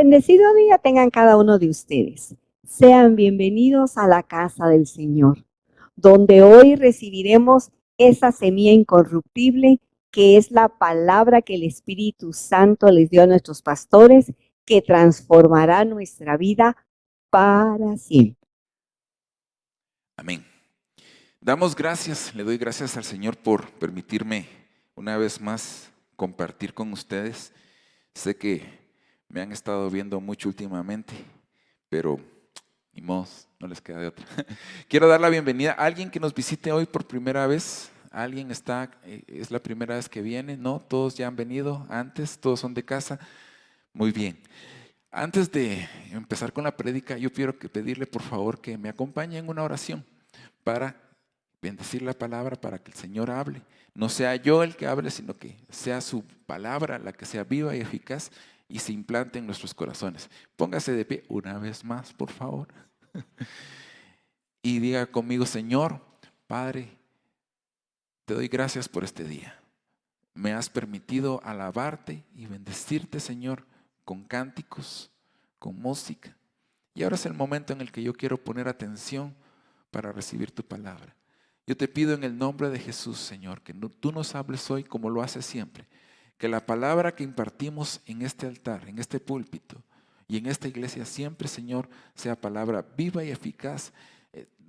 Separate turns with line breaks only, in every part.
Bendecido día tengan cada uno de ustedes. Sean bienvenidos a la casa del Señor, donde hoy recibiremos esa semilla incorruptible que es la palabra que el Espíritu Santo les dio a nuestros pastores, que transformará nuestra vida para siempre.
Amén. Damos gracias, le doy gracias al Señor por permitirme una vez más compartir con ustedes. Sé que me han estado viendo mucho últimamente, pero ni modo, no les queda de otra. Quiero dar la bienvenida a alguien que nos visite hoy por primera vez. ¿Alguien está, es la primera vez que viene? ¿No? ¿Todos ya han venido antes? ¿Todos son de casa? Muy bien. Antes de empezar con la prédica, yo quiero pedirle por favor que me acompañe en una oración para bendecir la palabra, para que el Señor hable. No sea yo el que hable, sino que sea su palabra la que sea viva y eficaz y se implante en nuestros corazones. Póngase de pie una vez más, por favor. Y diga conmigo: Señor, Padre, te doy gracias por este día. Me has permitido alabarte y bendecirte, Señor, con cánticos, con música. Y ahora es el momento en el que yo quiero poner atención para recibir tu palabra. Yo te pido en el nombre de Jesús, Señor, que tú nos hables hoy como lo haces siempre. Que la palabra que impartimos en este altar, en este púlpito y en esta iglesia siempre, Señor, sea palabra viva y eficaz.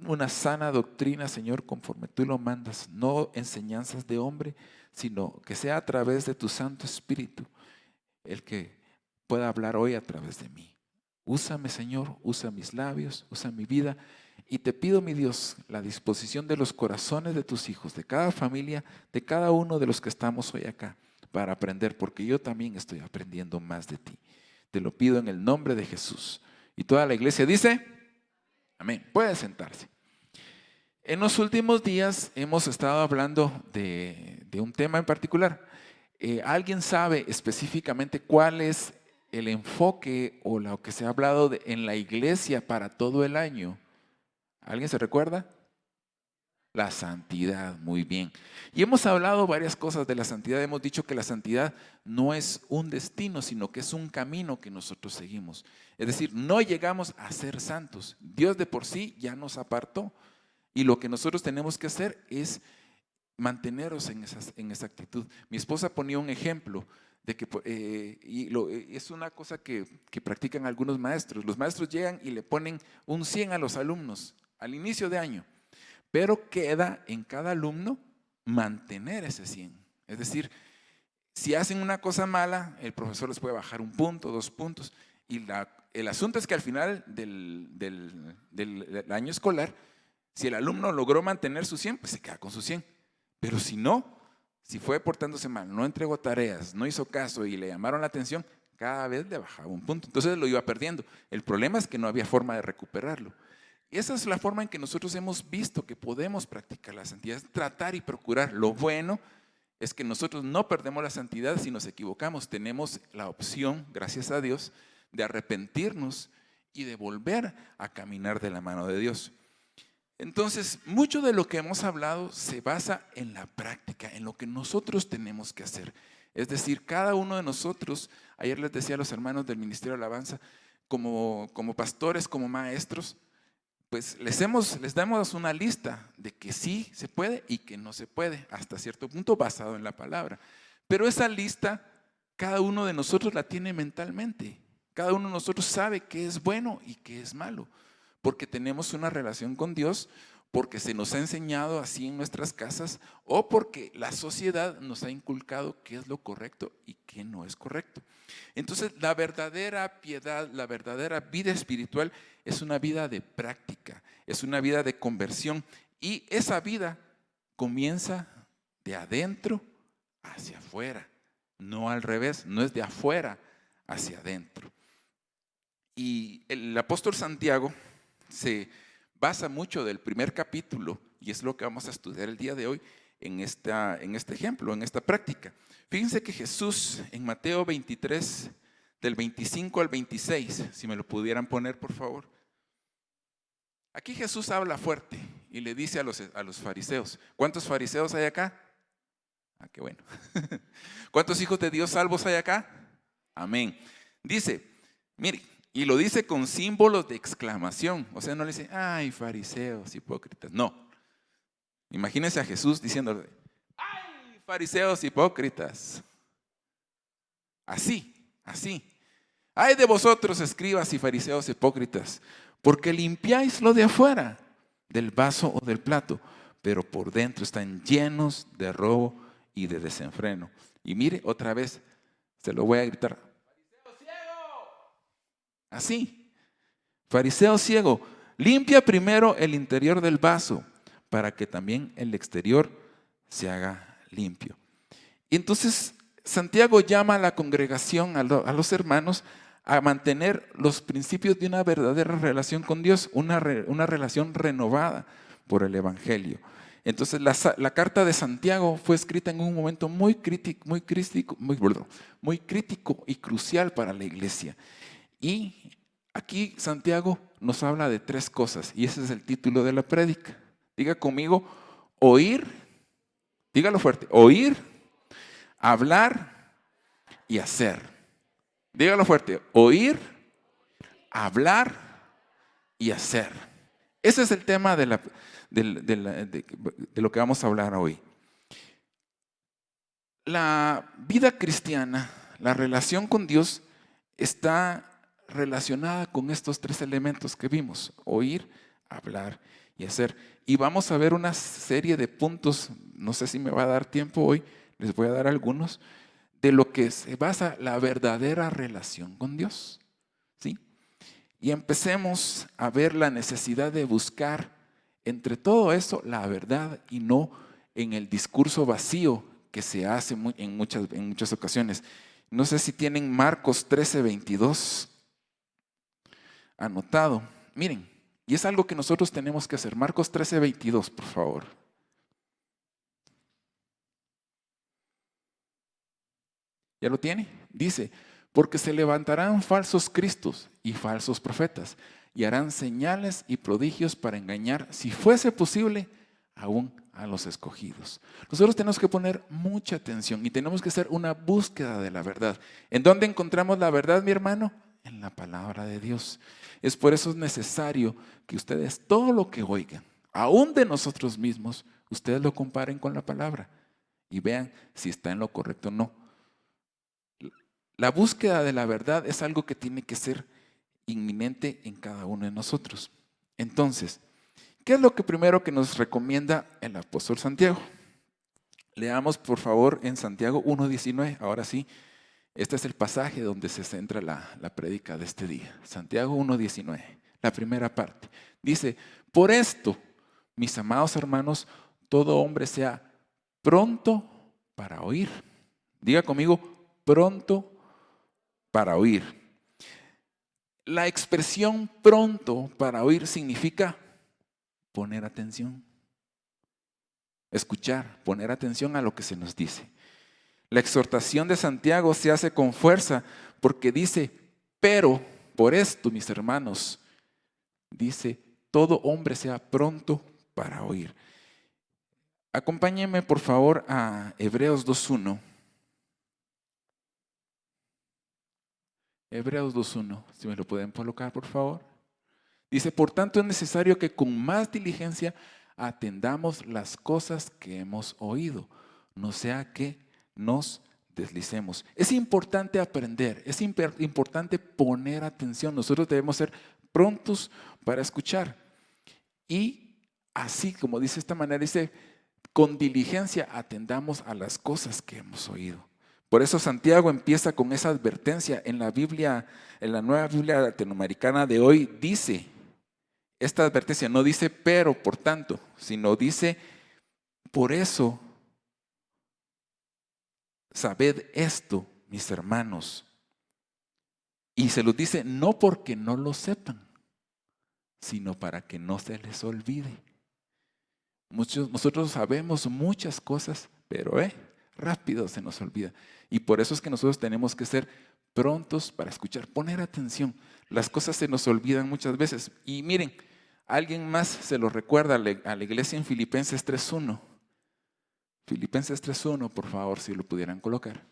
Una sana doctrina, Señor, conforme tú lo mandas. No enseñanzas de hombre, sino que sea a través de tu Santo Espíritu el que pueda hablar hoy a través de mí. Úsame, Señor, usa mis labios, usa mi vida. Y te pido, mi Dios, la disposición de los corazones de tus hijos, de cada familia, de cada uno de los que estamos hoy acá, para aprender, porque yo también estoy aprendiendo más de ti. Te lo pido en el nombre de Jesús. Y toda la iglesia dice, amén. Puede sentarse. En los últimos días hemos estado hablando de un tema en particular. ¿Alguien sabe específicamente cuál es el enfoque o lo que se ha hablado en la iglesia para todo el año? ¿Alguien se recuerda? La santidad, muy bien. Y hemos hablado varias cosas de la santidad. Hemos dicho que la santidad no es un destino, sino que es un camino que nosotros seguimos. Es decir, no llegamos a ser santos. Dios de por sí ya nos apartó. Y lo que nosotros tenemos que hacer es manteneros en esa actitud. Mi esposa ponía un ejemplo de que es una cosa que practican algunos maestros. Los maestros llegan y le ponen un 100 a los alumnos al inicio de año, pero queda en cada alumno mantener ese 100. Es decir, si hacen una cosa mala, el profesor les puede bajar 1 punto, 2 puntos. Y el asunto es que al final del año escolar, si el alumno logró mantener su 100, pues se queda con su 100. Pero si no, si fue portándose mal, no entregó tareas, no hizo caso y le llamaron la atención, cada vez le bajaba 1 punto. Entonces lo iba perdiendo. El problema es que no había forma de recuperarlo. Y esa es la forma en que nosotros hemos visto que podemos practicar la santidad, es tratar y procurar. Lo bueno es que nosotros no perdemos la santidad si nos equivocamos. Tenemos la opción, gracias a Dios, de arrepentirnos y de volver a caminar de la mano de Dios. Entonces, mucho de lo que hemos hablado se basa en la práctica, en lo que nosotros tenemos que hacer. Es decir, cada uno de nosotros, ayer les decía a los hermanos del Ministerio de Alabanza, como pastores, como maestros, pues les damos una lista de que sí se puede y que no se puede, hasta cierto punto basado en la palabra. Pero esa lista, cada uno de nosotros la tiene mentalmente. Cada uno de nosotros sabe qué es bueno y qué es malo, porque tenemos una relación con Dios, porque se nos ha enseñado así en nuestras casas o porque la sociedad nos ha inculcado qué es lo correcto y qué no es correcto. Entonces, la verdadera piedad, la verdadera vida espiritual es una vida de práctica, es una vida de conversión, y esa vida comienza de adentro hacia afuera, no al revés, no es de afuera hacia adentro. Y el apóstol Santiago se basa mucho del primer capítulo, y es lo que vamos a estudiar el día de hoy en este ejemplo, en esta práctica. Fíjense que Jesús en Mateo 23, del 25 al 26, si me lo pudieran poner por favor. Aquí Jesús habla fuerte y le dice a los fariseos. ¿Cuántos fariseos hay acá? Ah, qué bueno. ¿Cuántos hijos de Dios salvos hay acá? Amén. Dice, Mire, y lo dice con símbolos de exclamación. O sea, no le dice, ay, fariseos, hipócritas. No. Imagínense a Jesús diciéndole, ay, fariseos, hipócritas. Así, así. Ay de vosotros, escribas y fariseos hipócritas, porque limpiáis lo de afuera, del vaso o del plato, pero por dentro están llenos de robo y de desenfreno. Y mire, otra vez, se lo voy a gritar. ¡Fariseo ciego! Así. Fariseo ciego, limpia primero el interior del vaso, para que también el exterior se haga limpio. Y entonces Santiago llama a la congregación, a los hermanos, a mantener los principios de una verdadera relación con Dios, una relación renovada por el Evangelio. Entonces la carta de Santiago fue escrita en un momento muy crítico y crucial para la iglesia. Y aquí Santiago nos habla de tres cosas, y ese es el título de la prédica. Diga conmigo, oír, dígalo fuerte, oír, hablar y hacer. Dígalo fuerte, oír, hablar y hacer. Ese es el tema de lo que vamos a hablar hoy. La vida cristiana, la relación con Dios, está relacionada con estos tres elementos que vimos: oír, hablar y hacer. Y vamos a ver una serie de puntos, no sé si me va a dar tiempo hoy, les voy a dar algunos, de lo que se basa la verdadera relación con Dios. ¿Sí? Y empecemos a ver la necesidad de buscar entre todo eso la verdad y no en el discurso vacío que se hace en muchas ocasiones. No sé si tienen Marcos 13:22 anotado. Miren, y es algo que nosotros tenemos que hacer. Marcos 13:22, por favor. ¿Ya lo tiene? Dice, porque se levantarán falsos cristos y falsos profetas y harán señales y prodigios para engañar, si fuese posible, aún a los escogidos. Nosotros tenemos que poner mucha atención y tenemos que hacer una búsqueda de la verdad. ¿En dónde encontramos la verdad, mi hermano? En la palabra de Dios. Es por eso necesario que ustedes todo lo que oigan, aún de nosotros mismos, ustedes lo comparen con la palabra y vean si está en lo correcto o no. La búsqueda de la verdad es algo que tiene que ser inminente en cada uno de nosotros. Entonces, ¿qué es lo que primero que nos recomienda el apóstol Santiago? Leamos por favor en Santiago 1:19. Ahora sí, este es el pasaje donde se centra la prédica de este día. Santiago 1:19, la primera parte. Dice, por esto, mis amados hermanos, todo hombre sea pronto para oír. Diga conmigo, pronto para oír. La expresión pronto para oír significa poner atención, escuchar, poner atención a lo que se nos dice. La exhortación de Santiago se hace con fuerza porque dice, pero por esto, mis hermanos, dice, todo hombre sea pronto para oír. Acompáñenme por favor a Hebreos 2:1. Hebreos 2:1, si me lo pueden colocar, por favor. Dice, por tanto es necesario que con más diligencia atendamos las cosas que hemos oído, no sea que nos deslicemos. Es importante aprender, es importante poner atención. Nosotros debemos ser prontos para escuchar. Y así como dice esta manera, dice, con diligencia atendamos a las cosas que hemos oído. Por eso Santiago empieza con esa advertencia en la Biblia, en la Nueva Biblia Latinoamericana de hoy, dice, esta advertencia no dice pero, por tanto, sino dice, por eso, sabed esto, mis hermanos. Y se los dice no porque no lo sepan, sino para que no se les olvide. Nosotros sabemos muchas cosas, pero rápido se nos olvida. Y por eso es que nosotros tenemos que ser prontos para escuchar, poner atención. Las cosas se nos olvidan muchas veces. Y miren, alguien más se lo recuerda a la iglesia en Filipenses 3:1. Filipenses 3:1, por favor, si lo pudieran colocar.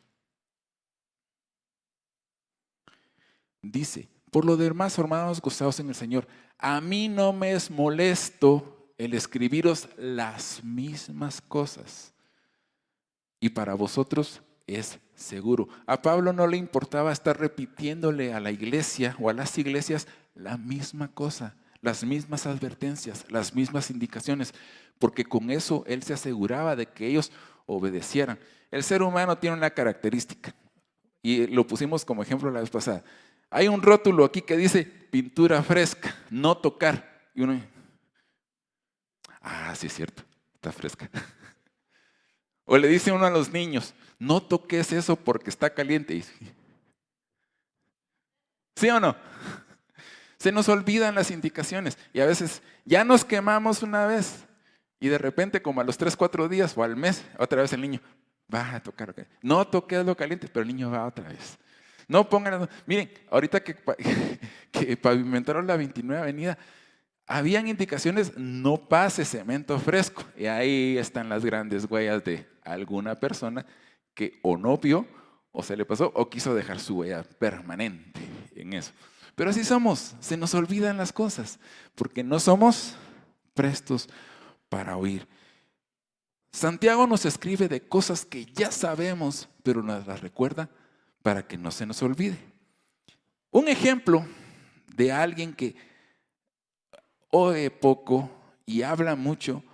Dice, por lo demás, hermanos, gozaos en el Señor. A mí no me es molesto el escribiros las mismas cosas. Y para vosotros es seguro. A Pablo no le importaba estar repitiéndole a la iglesia o a las iglesias la misma cosa, las mismas advertencias, las mismas indicaciones, porque con eso él se aseguraba de que ellos obedecieran. El ser humano tiene una característica, y lo pusimos como ejemplo la vez pasada. Hay un rótulo aquí que dice pintura fresca, no tocar. Y uno, sí es cierto, está fresca. O le dice uno a los niños, no toques eso porque está caliente. ¿Sí o no? Se nos olvidan las indicaciones y a veces ya nos quemamos una vez y de repente como a los 3, 4 días o al mes, otra vez el niño va a tocar. Okay. No toques lo caliente, pero el niño va otra vez. No pongan, miren, ahorita que pavimentaron la 29 Avenida, habían indicaciones, no pase cemento fresco. Y ahí están las grandes huellas de alguna persona que o no vio, o se le pasó, o quiso dejar su huella permanente en eso. Pero así somos, se nos olvidan las cosas, porque no somos prestos para oír. Santiago nos escribe de cosas que ya sabemos, pero nos las recuerda para que no se nos olvide. Un ejemplo de alguien que oye poco y habla mucho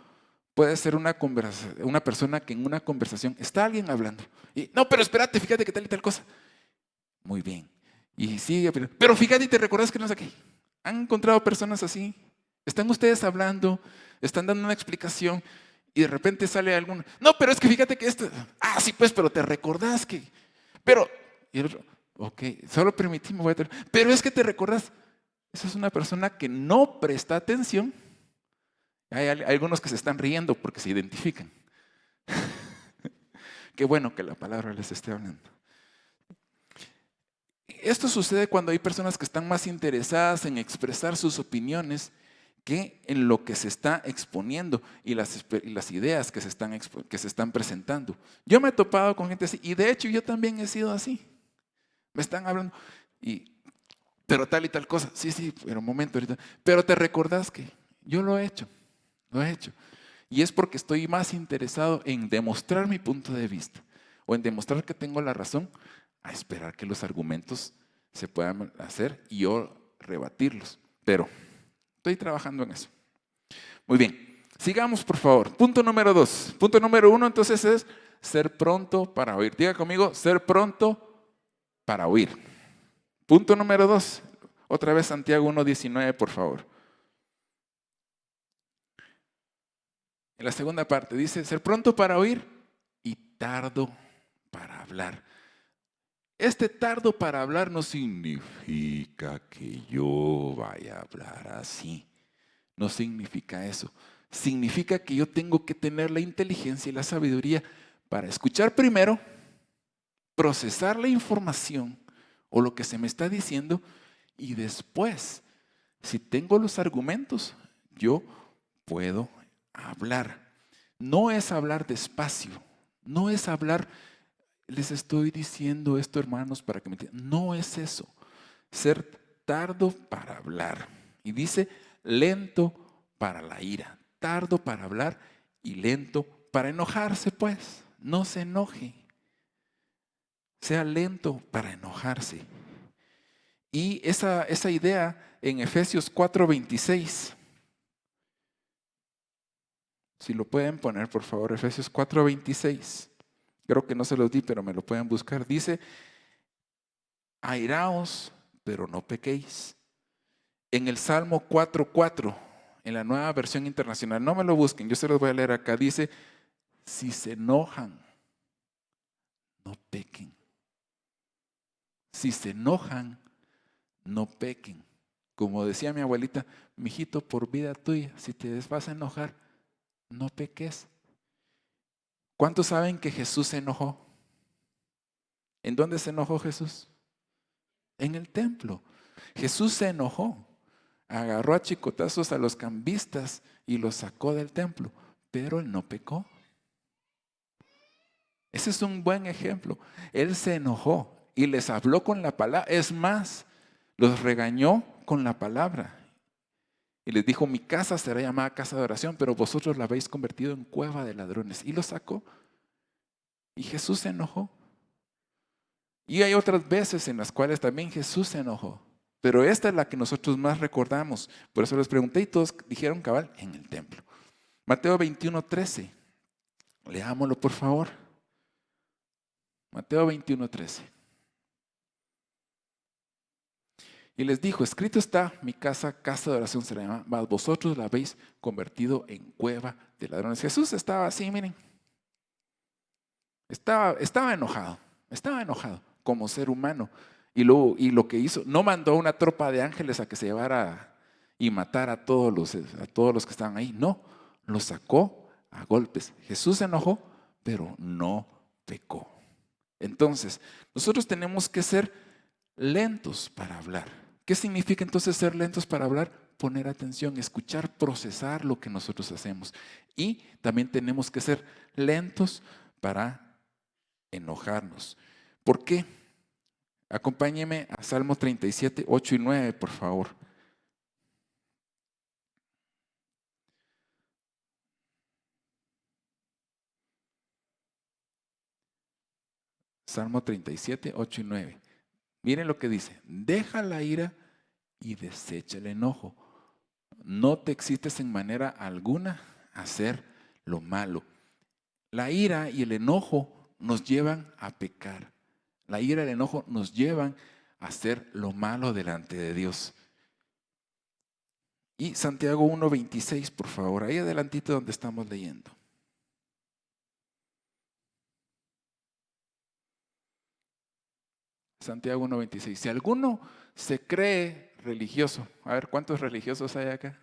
puede ser una persona que en una conversación está alguien hablando. Y, no, pero espérate, fíjate que tal y tal cosa. Muy bien. Y sigue, pero fíjate y te recuerdas que no sé qué. ¿Han encontrado personas así? Están ustedes hablando, están dando una explicación y de repente sale alguno. No, pero es que fíjate que esto. Sí, pues, pero te recordás que. Pero. Y el otro, ok, solo permitimos. Pero es que te recordás. Esa es una persona que no presta atención. Hay algunos que se están riendo porque se identifican. Qué bueno que la palabra les esté hablando. Esto sucede cuando hay personas que están más interesadas en expresar sus opiniones que en lo que se está exponiendo y las ideas que se están presentando. Yo me he topado con gente así y de hecho yo también he sido así. Me están hablando pero tal y tal cosa. Sí, pero un momento ahorita. Pero te recordás que yo lo he hecho. Y es porque estoy más interesado en demostrar mi punto de vista o en demostrar que tengo la razón a esperar que los argumentos se puedan hacer y yo rebatirlos. Pero estoy trabajando en eso. Muy bien, sigamos por favor. Punto número 2. Punto número 1 entonces es ser pronto para oír. Diga conmigo, ser pronto para oír. Punto número 2. Otra vez Santiago 1:19, por favor. En la segunda parte dice, ser pronto para oír y tardo para hablar. Este tardo para hablar no significa que yo vaya a hablar así. No significa eso. Significa que yo tengo que tener la inteligencia y la sabiduría para escuchar primero, procesar la información o lo que se me está diciendo y después, si tengo los argumentos, yo puedo hablar. No es hablar despacio, no es hablar, les estoy diciendo esto, hermanos, para que me entiendan. No es eso. Ser tardo para hablar. Y dice lento para la ira, tardo para hablar y lento para enojarse, pues. No se enoje. Sea lento para enojarse. Y esa idea en Efesios 4:26. Si lo pueden poner, por favor, Efesios 4:26. Creo que no se los di, pero me lo pueden buscar. Dice, airaos, pero no pequéis. En el Salmo 4:4, en la Nueva Versión Internacional, no me lo busquen, yo se los voy a leer acá. Dice, si se enojan, no pequen. Si se enojan, no pequen. Como decía mi abuelita, mijito, por vida tuya, si te vas a enojar, no peques. ¿Cuántos saben que Jesús se enojó? ¿En dónde se enojó Jesús? En el templo. Jesús se enojó. Agarró a chicotazos a los cambistas y los sacó del templo, pero él no pecó. Ese es un buen ejemplo. Él se enojó y les habló con la palabra. Es más, Los regañó con la palabra y les dijo: mi casa será llamada casa de oración, pero vosotros la habéis convertido en cueva de ladrones. Y los sacó. Y Jesús se enojó. Y hay otras veces en las cuales también Jesús se enojó. Pero esta es la que nosotros más recordamos. Por eso les pregunté y todos dijeron cabal, en el templo. Mateo 21:13. Leámoslo, por favor. Mateo 21:13. Y les dijo: escrito está, mi casa, casa de oración será llamada, mas vosotros la habéis convertido en cueva de ladrones. Jesús estaba así, miren. Estaba enojado como ser humano. Y lo que hizo, no mandó a una tropa de ángeles a que se llevara y matara a todos los que estaban ahí. No, los sacó a golpes. Jesús se enojó, pero no pecó. Entonces, nosotros tenemos que ser lentos para hablar. ¿Qué significa entonces ser lentos para hablar? Poner atención, escuchar, procesar lo que nosotros hacemos. Y también tenemos que ser lentos para enojarnos. ¿Por qué? Acompáñeme a Salmo 37, 8 y 9, por favor. Salmo 37, 8 y 9. Miren lo que dice: deja la ira y desecha el enojo. No te excites en manera alguna a hacer lo malo. La ira y el enojo nos llevan a pecar. La ira y el enojo nos llevan a hacer lo malo delante de Dios. Y Santiago 1:26, por favor, ahí adelantito donde estamos leyendo. Santiago 1:26. Si alguno se cree religioso, a ver, ¿cuántos religiosos hay acá?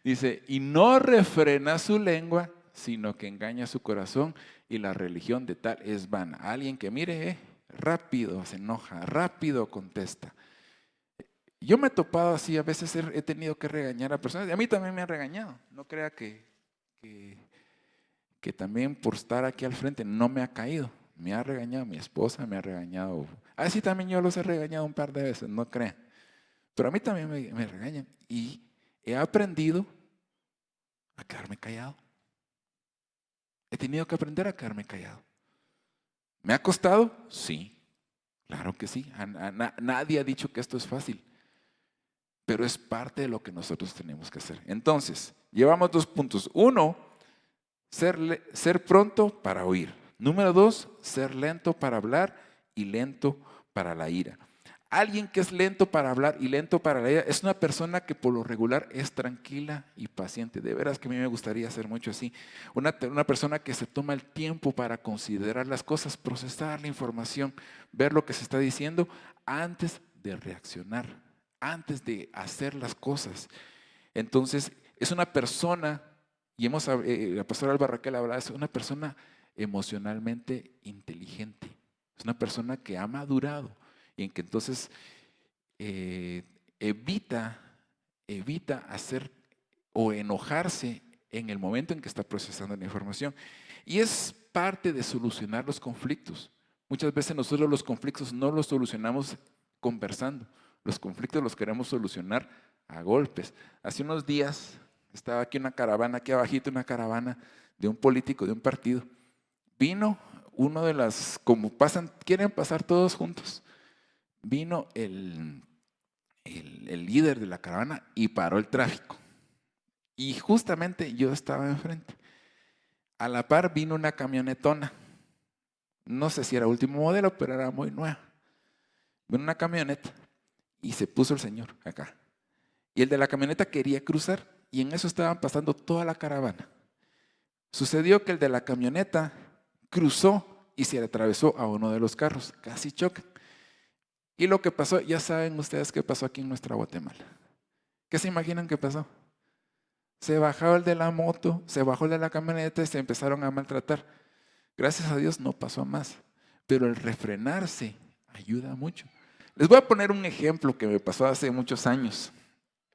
Dice, y no refrena su lengua, sino que engaña su corazón, y la religión de tal es vana. Alguien que mire, rápido se enoja, rápido contesta. Yo me he topado así, a veces he tenido que regañar a personas, y a mí también me han regañado. No crea que también por estar aquí al frente no me ha caído. Me ha regañado mi esposa, me ha regañado. Así también yo los he regañado un par de veces, no crean. Pero a mí también me regañan. Y he aprendido a quedarme callado. He tenido que aprender a quedarme callado. ¿Me ha costado? Sí, claro que sí. Nadie ha dicho que esto es fácil. Pero es parte de lo que nosotros tenemos que hacer. Entonces, llevamos 2 puntos. 1, ser pronto para oír. Número 2, ser lento para hablar y lento para la ira. Alguien que es lento para hablar y lento para la ira es una persona que por lo regular es tranquila y paciente. De veras que a mí me gustaría ser mucho así. Una persona que se toma el tiempo para considerar las cosas, procesar la información, ver lo que se está diciendo antes de reaccionar, antes de hacer las cosas. Entonces, es una persona, y la pastora Alba Raquel hablaba, es una persona emocionalmente inteligente. Es una persona que ha madurado y en que entonces evita hacer o enojarse en el momento en que está procesando la información. Y es parte de solucionar los conflictos. Muchas veces nosotros los conflictos no los solucionamos conversando. Los conflictos los queremos solucionar a golpes. Hace unos días estaba aquí una caravana, aquí abajito una caravana de un político de un partido. Vino uno de las, como quieren pasar todos juntos, vino el líder de la caravana y paró el tráfico. Y justamente yo estaba enfrente. A la par vino una camionetona. No sé si era último modelo, pero era muy nueva. Vino una camioneta y se puso el señor acá. Y el de la camioneta quería cruzar y en eso estaban pasando toda la caravana. Sucedió que el de la camioneta cruzó y se atravesó a uno de los carros. Casi chocan. Y lo que pasó, ya saben ustedes qué pasó aquí en nuestra Guatemala. ¿Qué se imaginan que pasó? Se bajó el de la moto, se bajó el de la camioneta y se empezaron a maltratar. Gracias a Dios no pasó más. Pero el refrenarse ayuda mucho. Les voy a poner un ejemplo que me pasó hace muchos años.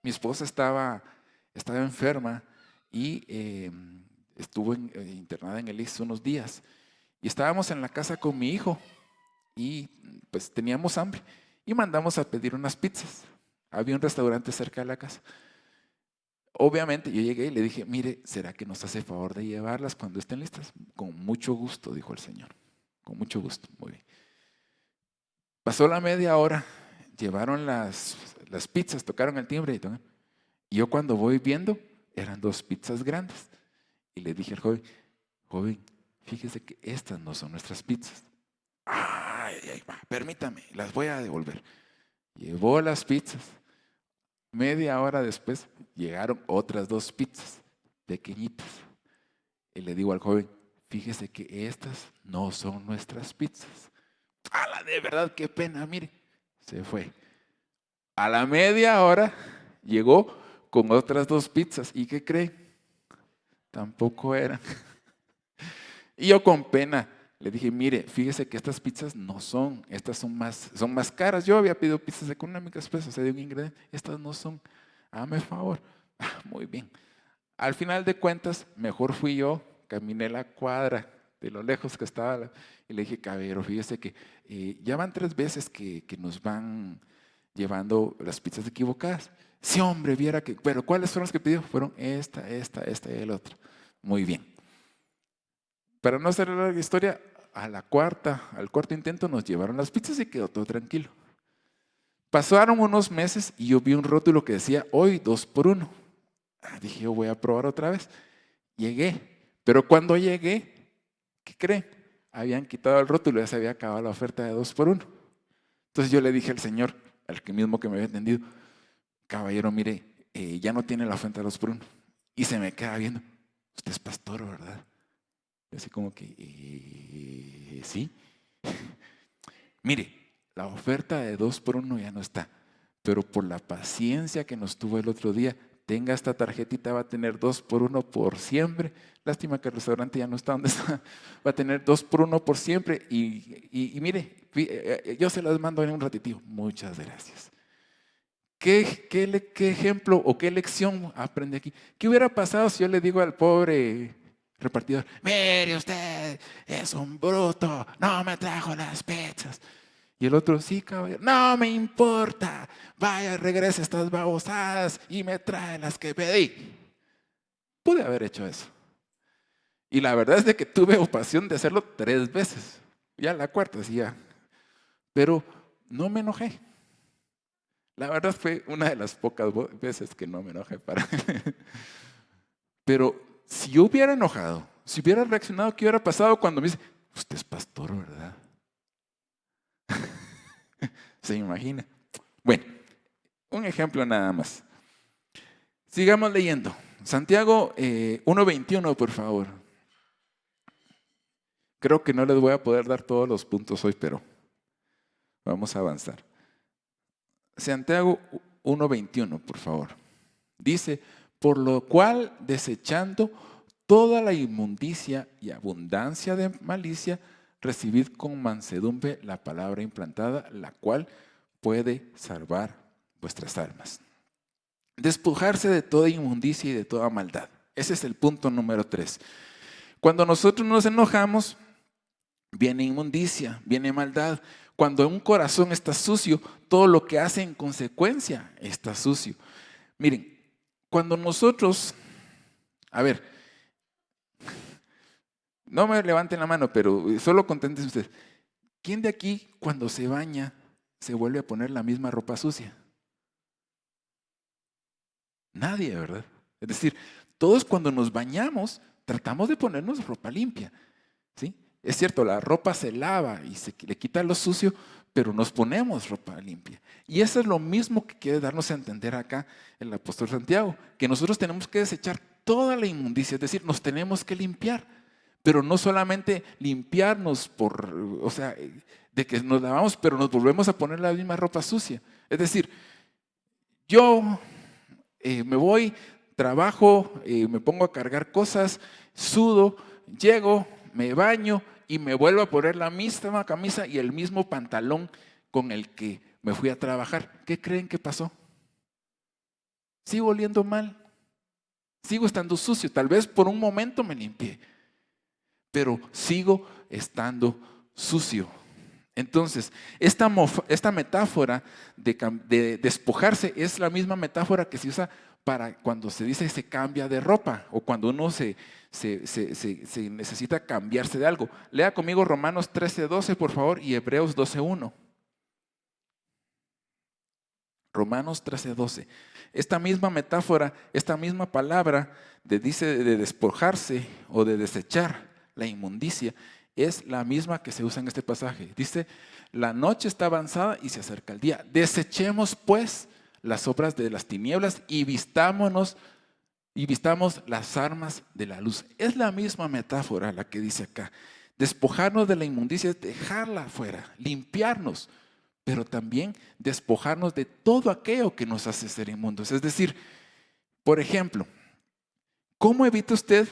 Mi esposa estaba enferma y estuvo internada en el ISSSTE unos días. Y estábamos en la casa con mi hijo y pues teníamos hambre. y mandamos a pedir unas pizzas. Había un restaurante cerca de la casa. Obviamente yo llegué y le dije, mire, ¿será que nos hace favor de llevarlas cuando estén listas? Con mucho gusto, dijo el señor. Con mucho gusto, muy bien. Pasó la media hora, llevaron las pizzas, tocaron el timbre y yo cuando voy viendo, eran 2 pizzas grandes. Y le dije al joven, fíjese que estas no son nuestras pizzas. Ay, permítame, las voy a devolver. Llevó las pizzas. Media hora después llegaron otras 2 pizzas pequeñitas. Y le digo al joven, fíjese que estas no son nuestras pizzas. De verdad, qué pena, mire. Se fue. A la media hora llegó con otras 2 pizzas. ¿Y qué creen? Tampoco eran. Y yo con pena le dije, mire, fíjese que estas pizzas no son, estas son más caras. Yo había pedido pizzas económicas, pues, o sea, de un ingrediente. Estas no son. Hágame favor. Muy bien. Al final de cuentas, mejor fui yo, caminé la cuadra de lo lejos que estaba y le dije, caballero, fíjese que ya van 3 veces que nos van llevando las pizzas equivocadas. Sí, hombre, viera que, pero ¿cuáles fueron las que pidió? Fueron esta y el otro. Muy bien. Para no hacer la larga historia, al cuarto intento nos llevaron las pizzas y quedó todo tranquilo. Pasaron unos meses y yo vi un rótulo que decía, hoy 2 por 1. Dije, yo voy a probar otra vez. Llegué, pero cuando llegué, ¿qué creen? Habían quitado el rótulo, ya se había acabado la oferta de 2 por 1. Entonces yo le dije al señor, al que mismo que me había atendido, caballero, mire, ya no tiene la oferta de 2 por 1. Y se me queda viendo, usted es pastor, ¿verdad? Y así como que, sí. Mire, la oferta de 2 por 1 ya no está, pero por la paciencia que nos tuvo el otro día, tenga esta tarjetita, va a tener 2 por 1 por siempre. Lástima que el restaurante ya no está donde está. Va a tener 2 por 1 por siempre. Y mire, yo se las mando en un ratitito. Muchas gracias. ¿Qué ejemplo o qué lección aprende aquí? ¿Qué hubiera pasado si yo le digo al pobre repartidor, mire usted, es un bruto, no me trajo las pizzas? Y el otro, sí, caballero, no me importa, vaya, regrese estas babosadas y me trae las que pedí. Pude haber hecho eso. Y la verdad es de que tuve ocasión de hacerlo 3 veces. Ya la cuarta, sí, ya. Pero no me enojé. La verdad fue una de las pocas veces que no me enojé para. Pero si yo hubiera enojado, si hubiera reaccionado, ¿qué hubiera pasado cuando me dice, usted es pastor, ¿verdad? ¿Se imagina? Bueno, un ejemplo nada más. Sigamos leyendo. Santiago 1:21, por favor. Creo que no les voy a poder dar todos los puntos hoy, pero vamos a avanzar. Santiago 1:21, por favor. Dice, por lo cual desechando toda la inmundicia y abundancia de malicia, recibid con mansedumbre la palabra implantada, la cual puede salvar vuestras almas. Despojarse de toda inmundicia y de toda maldad. Ese es el punto número 3. Cuando nosotros nos enojamos, viene inmundicia, viene maldad. Cuando un corazón está sucio, todo lo que hace en consecuencia está sucio. Miren, cuando nosotros, a ver, no me levanten la mano, pero solo conténtense ustedes. ¿Quién de aquí cuando se baña se vuelve a poner la misma ropa sucia? Nadie, ¿verdad? Es decir, todos cuando nos bañamos tratamos de ponernos ropa limpia, ¿sí? Es cierto, la ropa se lava y se le quita lo sucio, pero nos ponemos ropa limpia. Y eso es lo mismo que quiere darnos a entender acá el apóstol Santiago, que nosotros tenemos que desechar toda la inmundicia, es decir, nos tenemos que limpiar, pero no solamente limpiarnos o sea, de que nos lavamos, pero nos volvemos a poner la misma ropa sucia. Es decir, yo me voy, trabajo, me pongo a cargar cosas, sudo, llego, me baño y me vuelvo a poner la misma camisa y el mismo pantalón con el que me fui a trabajar. ¿Qué creen que pasó? Sigo oliendo mal, sigo estando sucio. Tal vez por un momento me limpié, pero sigo estando sucio. Entonces, esta metáfora de despojarse es la misma metáfora que se usa para cuando se dice se cambia de ropa o cuando uno se necesita cambiarse de algo. Lea conmigo Romanos 13:12, por favor, y Hebreos 12:1. Romanos 13:12. Esta misma metáfora, esta misma palabra dice de despojarse o de desechar la inmundicia, es la misma que se usa en este pasaje. Dice, la noche está avanzada y se acerca el día. Desechemos pues las obras de las tinieblas y vistamos las armas de la luz. Es la misma metáfora la que dice acá. Despojarnos de la inmundicia es dejarla afuera, limpiarnos, pero también despojarnos de todo aquello que nos hace ser inmundos. Es decir, por ejemplo, ¿cómo evita usted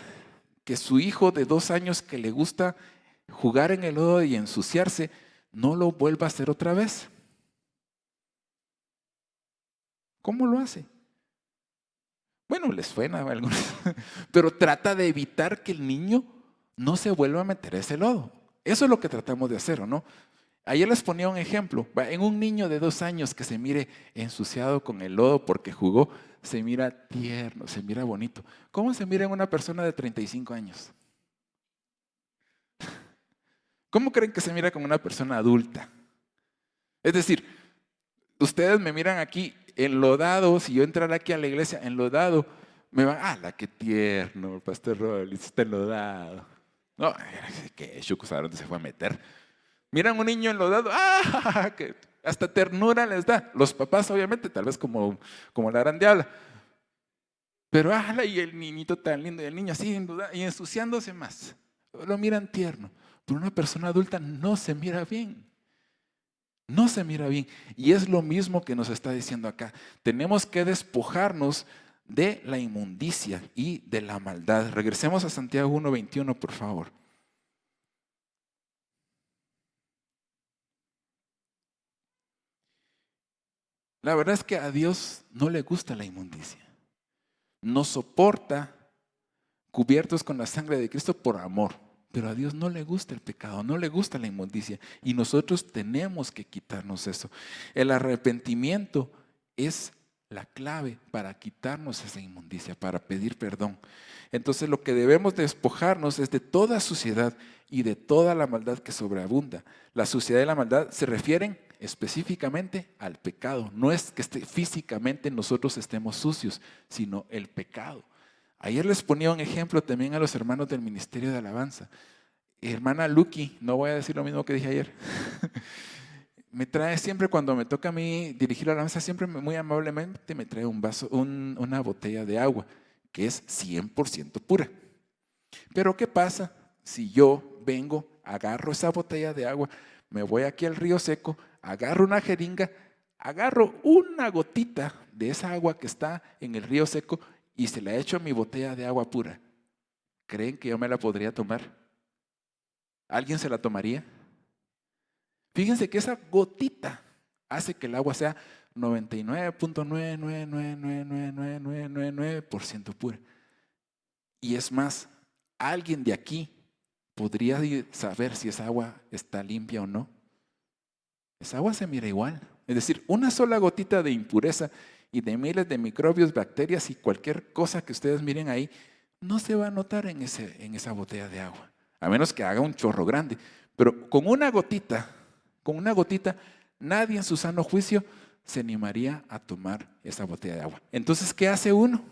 que su hijo de 2 años que le gusta jugar en el lodo y ensuciarse, no lo vuelva a hacer otra vez? ¿Cómo lo hace? Bueno, les suena a algunos, pero trata de evitar que el niño no se vuelva a meter ese lodo. Eso es lo que tratamos de hacer, ¿o no? Ayer les ponía un ejemplo. En un niño de 2 años que se mire ensuciado con el lodo porque jugó, se mira tierno, se mira bonito. ¿Cómo se mira en una persona de 35 años? ¿Cómo creen que se mira con una persona adulta? Es decir, ustedes me miran aquí enlodado, si yo entrara aquí a la iglesia enlodado, me van, ¡ala, qué tierno, el pastor Rollins está enlodado! No, qué chucos, ¿a dónde se fue a meter? Miran un niño enlodado, ¡ah! Que hasta ternura les da. Los papás, obviamente, tal vez como la gran diabla. Pero, ¡ala! Y el niñito tan lindo, y el niño así, y ensuciándose más. Lo miran tierno. Pero una persona adulta no se mira bien. No se mira bien. Y es lo mismo que nos está diciendo acá. Tenemos que despojarnos de la inmundicia y de la maldad. Regresemos a Santiago 1:21, por favor. La verdad es que a Dios no le gusta la inmundicia. Nos soporta cubiertos con la sangre de Cristo por amor. Pero a Dios no le gusta el pecado, no le gusta la inmundicia. Y nosotros tenemos que quitarnos eso. El arrepentimiento es la clave para quitarnos esa inmundicia, para pedir perdón. Entonces lo que debemos despojarnos es de toda suciedad y de toda la maldad que sobreabunda. La suciedad y la maldad se refieren específicamente al pecado. No es que físicamente nosotros estemos sucios, sino el pecado. Ayer les ponía un ejemplo también a los hermanos del Ministerio de Alabanza. Hermana Lucky, no voy a decir lo mismo que dije ayer, me trae siempre cuando me toca a mí dirigir la alabanza, siempre muy amablemente me trae un vaso, una botella de agua que es 100% pura. Pero ¿qué pasa si yo vengo, agarro esa botella de agua, me voy aquí al río seco, agarro una jeringa, agarro una gotita de esa agua que está en el río seco y se la echo a mi botella de agua pura? ¿Creen que yo me la podría tomar? ¿Alguien se la tomaría? Fíjense que esa gotita hace que el agua sea 99.9999999% pura. Y es más, alguien de aquí podría saber si esa agua está limpia o no. Esa agua se mira igual. Es decir, una sola gotita de impureza y de miles de microbios, bacterias y cualquier cosa que ustedes miren ahí, no se va a notar en esa botella de agua, a menos que haga un chorro grande. Pero con una gotita, nadie en su sano juicio se animaría a tomar esa botella de agua. Entonces, ¿qué hace uno?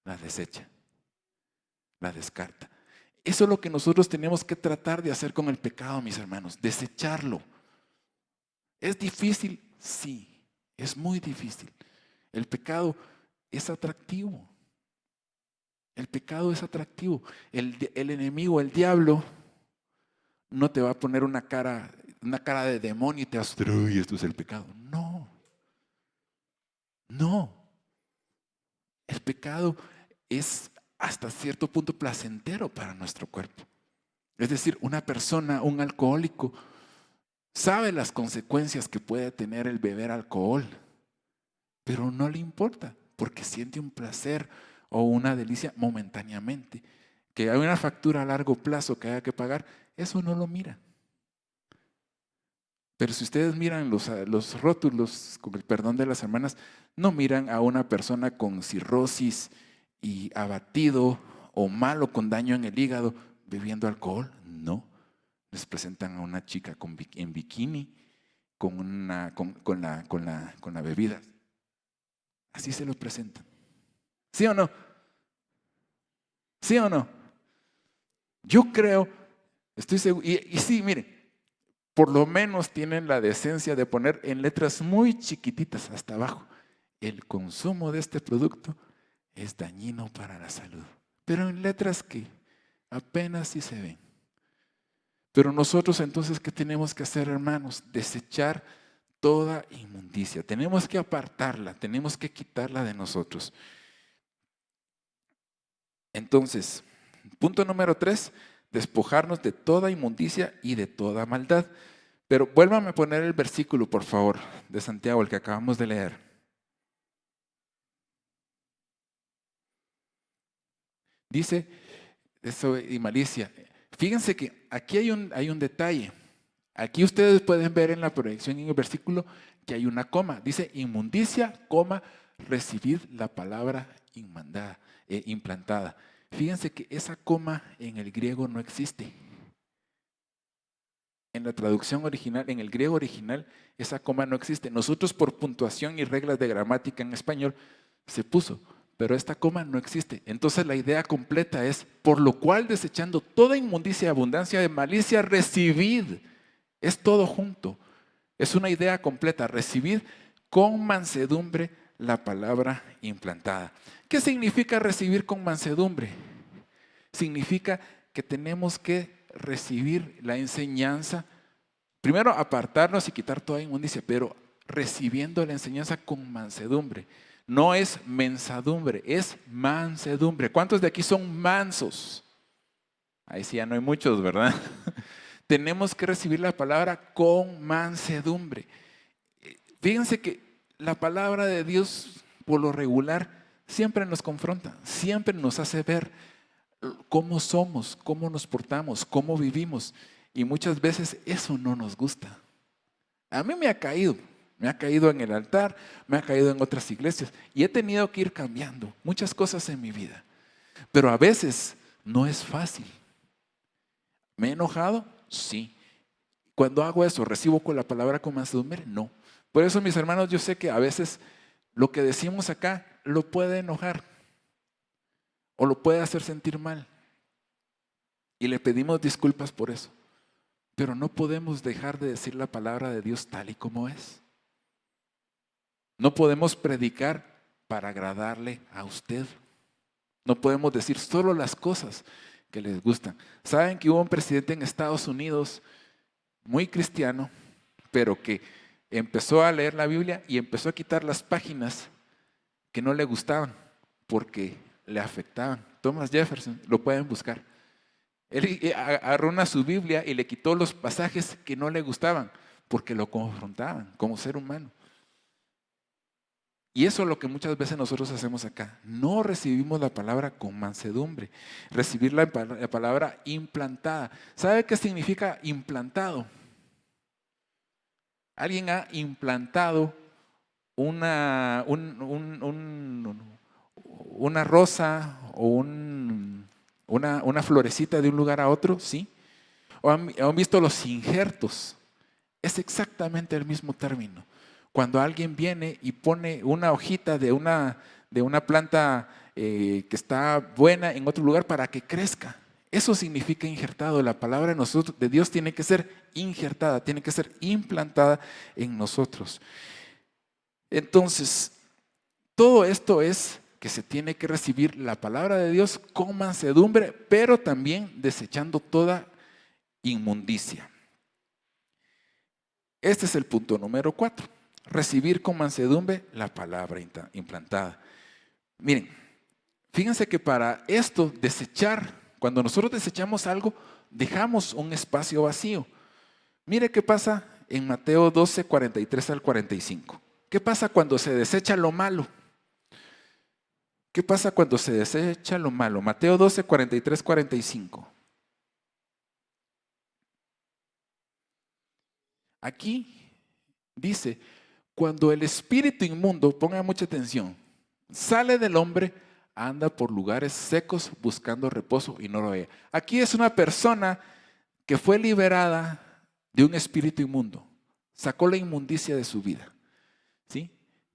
La desecha, la descarta. Eso es lo que nosotros tenemos que tratar de hacer con el pecado, mis hermanos, desecharlo. ¿Es difícil? Sí, es muy difícil. El pecado es atractivo. El pecado es atractivo. El enemigo, el diablo, no te va a poner una cara de demonio y te va a decir, uy, esto es el pecado. No. No. El pecado es hasta cierto punto placentero para nuestro cuerpo. Es decir, una persona, un alcohólico, sabe las consecuencias que puede tener el beber alcohol, pero no le importa porque siente un placer o una delicia momentáneamente. Que hay una factura a largo plazo que haya que pagar, eso no lo mira. Pero si ustedes miran los rótulos, con el perdón de las hermanas, no miran a una persona con cirrosis y abatido o malo con daño en el hígado bebiendo alcohol. No. Les presentan a una chica en bikini con la bebida. Así se lo presentan. ¿Sí o no? ¿Sí o no? Yo creo, estoy seguro, y sí, miren, por lo menos tienen la decencia de poner en letras muy chiquititas hasta abajo: el consumo de este producto es dañino para la salud. Pero en letras que apenas sí se ven. Pero nosotros entonces, ¿qué tenemos que hacer, hermanos? Desechar toda inmundicia. Tenemos que apartarla, tenemos que quitarla de nosotros. Entonces, punto número 3, despojarnos de toda inmundicia y de toda maldad. Pero vuélvame a poner el versículo, por favor, de Santiago, el que acabamos de leer. Dice, eso y malicia. Fíjense que aquí hay un detalle. Aquí ustedes pueden ver en la proyección en el versículo que hay una coma. Dice inmundicia, coma, recibid la palabra implantada. Fíjense que esa coma en el griego no existe. En la traducción original, en el griego original, esa coma no existe. Nosotros por puntuación y reglas de gramática en español se puso, pero esta coma no existe. Entonces la idea completa es: por lo cual, desechando toda inmundicia y abundancia de malicia, recibid. Es todo junto. Es una idea completa. Recibid con mansedumbre la palabra implantada. ¿Qué significa recibir con mansedumbre? Significa que tenemos que recibir la enseñanza, primero apartarnos y quitar toda inmundicia, pero recibiendo la enseñanza con mansedumbre. No es mensadumbre, es mansedumbre. ¿Cuántos de aquí son mansos? Ahí sí ya no hay muchos, ¿verdad? Tenemos que recibir la palabra con mansedumbre. Fíjense que la palabra de Dios, por lo regular, siempre nos confronta, siempre nos hace ver cómo somos, cómo nos portamos, cómo vivimos. Y muchas veces eso no nos gusta. A mí me ha caído en el altar, me ha caído en otras iglesias y he tenido que ir cambiando muchas cosas en mi vida. Pero a veces no es fácil. ¿Me he enojado? Sí. Cuando hago eso, ¿recibo con la palabra con mansedumbre? No. Por eso, mis hermanos, yo sé que a veces lo que decimos acá lo puede enojar o lo puede hacer sentir mal. Y le pedimos disculpas por eso. Pero no podemos dejar de decir la palabra de Dios tal y como es. No podemos predicar para agradarle a usted. No podemos decir solo las cosas que les gustan. ¿Saben que hubo un presidente en Estados Unidos muy cristiano, pero que empezó a leer la Biblia y empezó a quitar las páginas que no le gustaban porque le afectaban? Thomas Jefferson, lo pueden buscar. Él agarró su Biblia y le quitó los pasajes que no le gustaban porque lo confrontaban como ser humano. Y eso es lo que muchas veces nosotros hacemos acá. No recibimos la palabra con mansedumbre. Recibir la palabra implantada. ¿Sabe qué significa implantado? Alguien ha implantado una rosa o una florecita de un lugar a otro, ¿sí? ¿O han visto los injertos? Es exactamente el mismo término. Cuando alguien viene y pone una hojita de una planta que está buena en otro lugar para que crezca. Eso significa injertado. La palabra de Dios tiene que ser injertada, tiene que ser implantada en nosotros. Entonces, todo esto es que se tiene que recibir la palabra de Dios con mansedumbre, pero también desechando toda inmundicia. Este es el punto número 4. Recibir con mansedumbre la palabra implantada. Miren, fíjense que para esto, desechar, cuando nosotros desechamos algo, dejamos un espacio vacío. Mire qué pasa en Mateo 12, 43 al 45. ¿Qué pasa cuando se desecha lo malo? ¿Qué pasa cuando se desecha lo malo? Mateo 12, 43, 45. Aquí dice, cuando el espíritu inmundo, ponga mucha atención, sale del hombre, anda por lugares secos buscando reposo y no lo halla. Aquí es una persona que fue liberada de un espíritu inmundo, sacó la inmundicia de su vida. ¿Sí?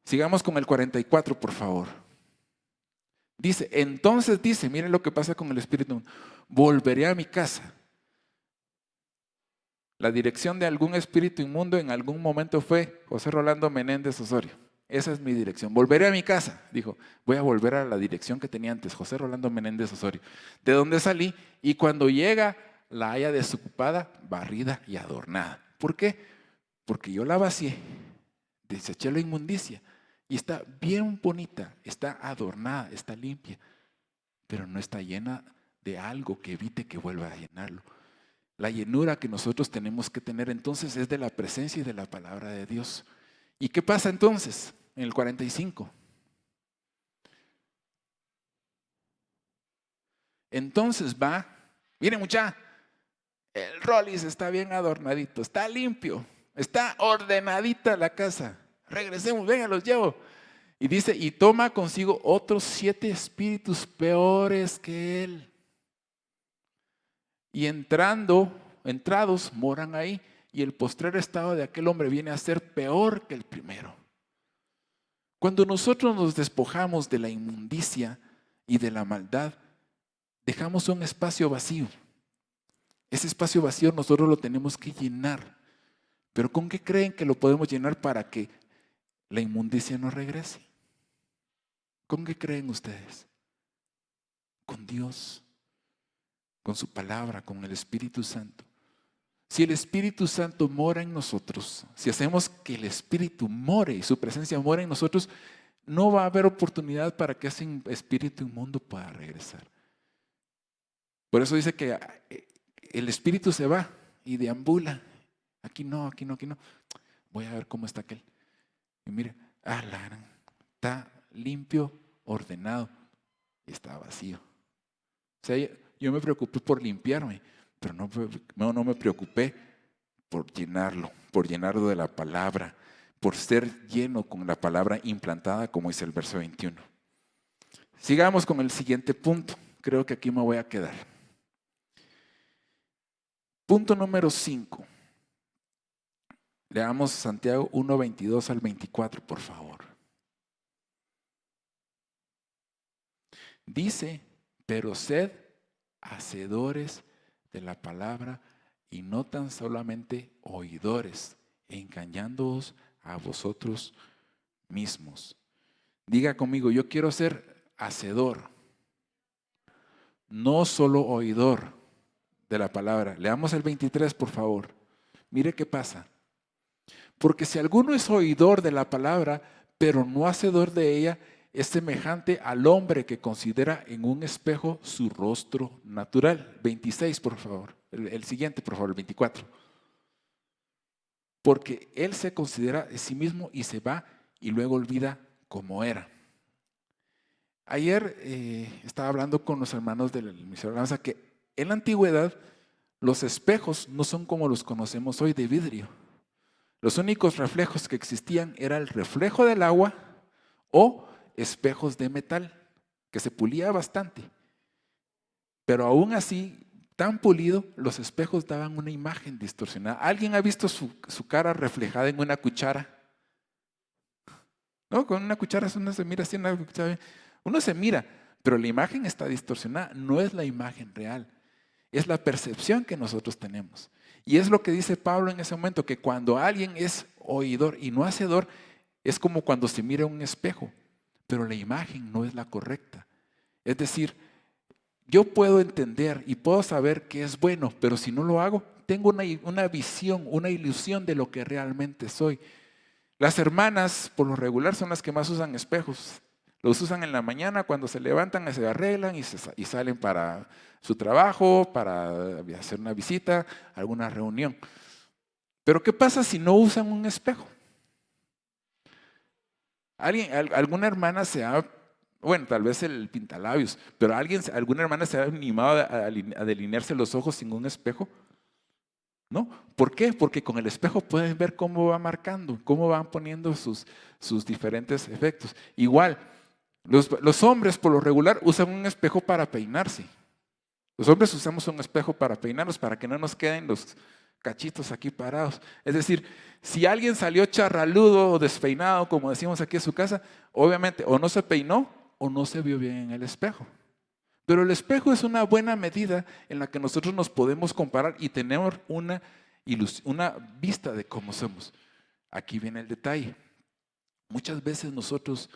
Sigamos con el 44, por favor. Dice, entonces dice, miren lo que pasa con el espíritu inmundo, volveré a mi casa. La dirección de algún espíritu inmundo en algún momento fue José Rolando Menéndez Osorio. Esa es mi dirección. Volveré a mi casa. Dijo, voy a volver a la dirección que tenía antes, José Rolando Menéndez Osorio. De donde salí y cuando llega la haya desocupada, barrida y adornada. ¿Por qué? Porque yo la vacié, deseché la inmundicia y está bien bonita, está adornada, está limpia, pero no está llena de algo que evite que vuelva a llenarlo. La llenura que nosotros tenemos que tener entonces es de la presencia y de la palabra de Dios. ¿Y qué pasa entonces en el 45? Entonces va, miren mucha, el Rollis está bien adornadito, está limpio, está ordenadita la casa. Regresemos, venga, los llevo. Y dice, y toma consigo otros 7 espíritus peores que él. Y entrados moran ahí, y el postrer estado de aquel hombre viene a ser peor que el primero. Cuando nosotros nos despojamos de la inmundicia y de la maldad, dejamos un espacio vacío. Ese espacio vacío nosotros lo tenemos que llenar. ¿Pero con qué creen que lo podemos llenar para que la inmundicia no regrese? ¿Con qué creen ustedes? Con Dios, con su palabra, con el Espíritu Santo. Si el Espíritu Santo mora en nosotros, si hacemos que el Espíritu more y su presencia mora en nosotros, no va a haber oportunidad para que ese espíritu inmundo pueda regresar. Por eso dice que el Espíritu se va y deambula. Aquí no, aquí no, aquí no. Voy a ver cómo está aquel. Y mire, está limpio, ordenado, y está vacío. O sea, yo me preocupé por limpiarme, pero no me preocupé por llenarlo de la palabra, por ser lleno con la palabra implantada, como dice el verso 21. Sigamos con el siguiente punto. Creo que aquí me voy a quedar. Punto número 5. Leamos Santiago 1, 22 al 24, por favor. Dice, pero sed hacedores de la palabra y no tan solamente oidores, engañándoos a vosotros mismos. Diga conmigo, yo quiero ser hacedor, no solo oidor de la palabra. Leamos el 23, por favor. Mire qué pasa. Porque si alguno es oidor de la palabra, pero no hacedor de ella, es semejante al hombre que considera en un espejo su rostro natural. 26, por favor. El siguiente, por favor, el 24. Porque él se considera de sí mismo y se va y luego olvida cómo era. Ayer estaba hablando con los hermanos de la Misión Alabanza que en la antigüedad los espejos no son como los conocemos hoy de vidrio. Los únicos reflejos que existían era el reflejo del agua o espejos de metal, que se pulía bastante. Pero aún así, tan pulido, los espejos daban una imagen distorsionada. ¿Alguien ha visto su cara reflejada en una cuchara? ¿No? Con una cuchara uno se mira así, uno se mira, pero la imagen está distorsionada. No es la imagen real, es la percepción que nosotros tenemos. Y es lo que dice Pablo en ese momento, que cuando alguien es oidor y no hacedor, es como cuando se mira un espejo, pero la imagen no es la correcta. Es decir, yo puedo entender y puedo saber que es bueno, pero si no lo hago, tengo una visión, una ilusión de lo que realmente soy. Las hermanas, por lo regular, son las que más usan espejos. Los usan en la mañana cuando se levantan, se arreglan y salen para su trabajo, para hacer una visita, alguna reunión. Pero ¿qué pasa si no usan un espejo? Alguna hermana bueno, tal vez el pintalabios, pero alguna hermana se ha animado a delinearse los ojos sin un espejo. ¿no? ¿Por qué? Porque con el espejo pueden ver cómo va marcando, cómo van poniendo sus diferentes efectos. Igual, los hombres por lo regular usan un espejo para peinarse. Los hombres usamos un espejo para peinarnos, para que no nos queden los cachitos aquí parados. Es decir, si alguien salió charraludo o despeinado, como decimos aquí en su casa, obviamente o no se peinó o no se vio bien en el espejo. Pero el espejo es una buena medida en la que nosotros nos podemos comparar y tener una vista de cómo somos. Aquí viene el detalle. Muchas veces nosotros,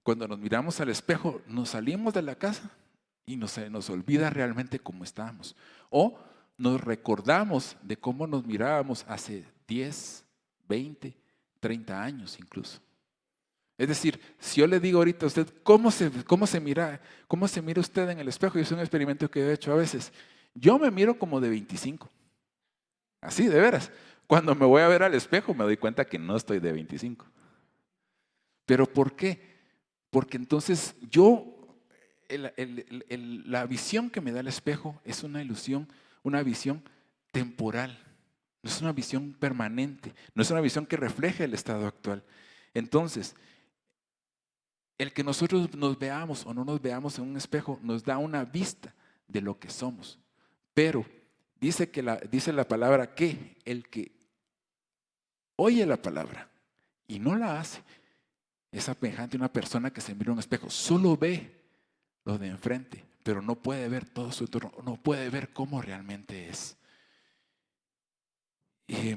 cuando nos miramos al espejo, nos salimos de la casa y nos olvida realmente cómo estábamos. O nos recordamos de cómo nos mirábamos hace 10, 20, 30 años incluso. Es decir, si yo le digo ahorita a usted cómo se mira usted en el espejo, y es un experimento que he hecho a veces, yo me miro como de 25. Así, de veras. Cuando me voy a ver al espejo me doy cuenta que no estoy de 25. ¿Pero por qué? Porque entonces la visión que me da el espejo es una ilusión, una visión temporal. No es una visión permanente, no es una visión que refleje el estado actual. Entonces, el que nosotros nos veamos o no nos veamos en un espejo nos da una vista de lo que somos. Pero dice la palabra que el que oye la palabra y no la hace es semejante a una persona que se mira en un espejo. Solo ve lo de enfrente, pero no puede ver todo su entorno, no puede ver cómo realmente es. Y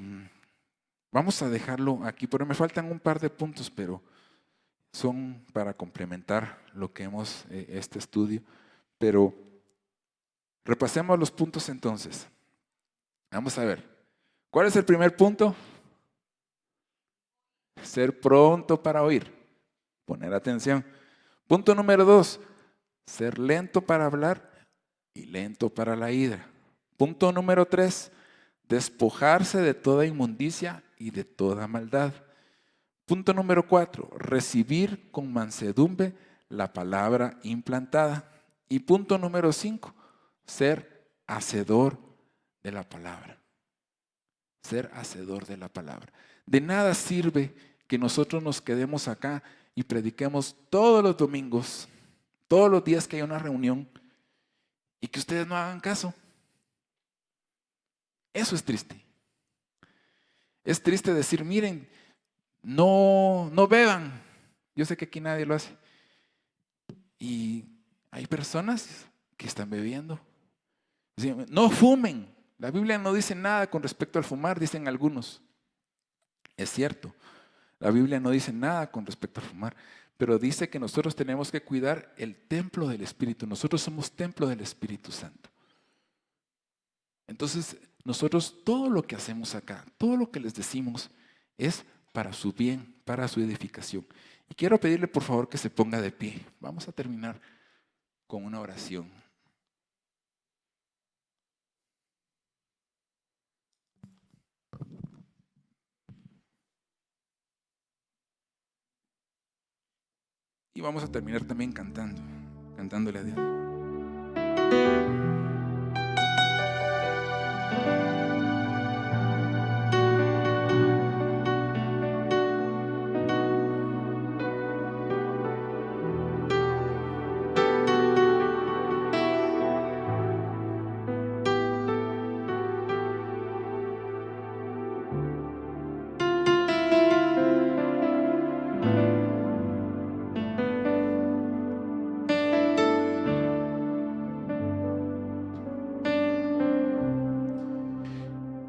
vamos a dejarlo aquí, pero me faltan un par de puntos, pero son para complementar lo que hemos, este estudio. Pero repasemos los puntos entonces. Vamos a ver. ¿Cuál es el primer punto? Ser pronto para oír. Poner atención. Punto número 2. Ser lento para hablar y lento para la ira. Punto número 3. Despojarse de toda inmundicia y de toda maldad. Punto número 4, recibir con mansedumbre la palabra implantada. Y punto número 5, ser hacedor de la palabra. Ser hacedor de la palabra. De nada sirve que nosotros nos quedemos acá y prediquemos todos los domingos, todos los días que hay una reunión y que ustedes no hagan caso. Eso es triste. Es triste decir, miren, no beban. Yo sé que aquí nadie lo hace. Y hay personas que están bebiendo. Dicen, no fumen. La Biblia no dice nada con respecto al fumar, dicen algunos. Es cierto, la Biblia no dice nada con respecto al fumar, pero dice que nosotros tenemos que cuidar el templo del Espíritu. Nosotros somos templo del Espíritu Santo. Entonces, nosotros todo lo que hacemos acá, todo lo que les decimos es para su bien, para su edificación. Y quiero pedirle por favor que se ponga de pie. Vamos a terminar con una oración. Y vamos a terminar también cantándole a Dios.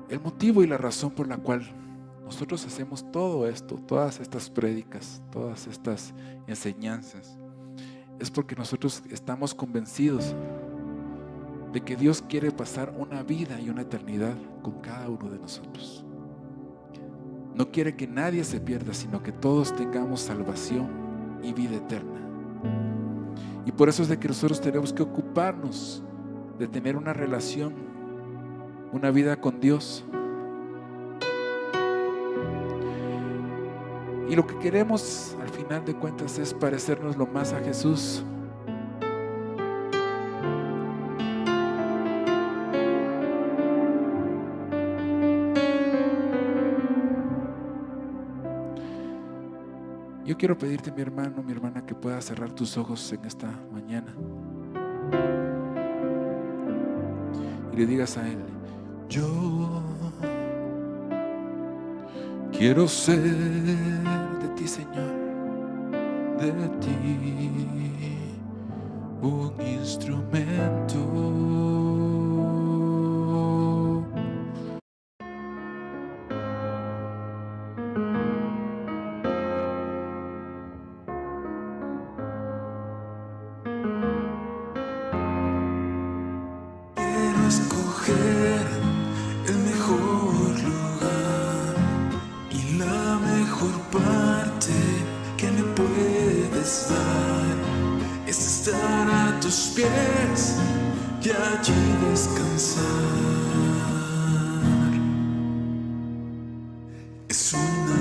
El motivo y la razón por la cual nosotros hacemos todo esto, todas estas prédicas, todas estas enseñanzas, es porque nosotros estamos convencidos de que Dios quiere pasar una vida y una eternidad con cada uno de nosotros. No quiere que nadie se pierda, sino que todos tengamos salvación y vida eterna. Y por eso es de que nosotros tenemos que ocuparnos de tener una relación, una vida con Dios. Y lo que queremos al final de cuentas es parecernos lo más a Jesús. Yo quiero pedirte, mi hermano, mi hermana, que puedas cerrar tus ojos en esta mañana y le digas a Él: yo quiero ser de ti, Señor, de ti, un instrumento. Quiero escoger el mejor lugar y la mejor parte que me puedes dar es estar a tus pies y allí descansar. Es una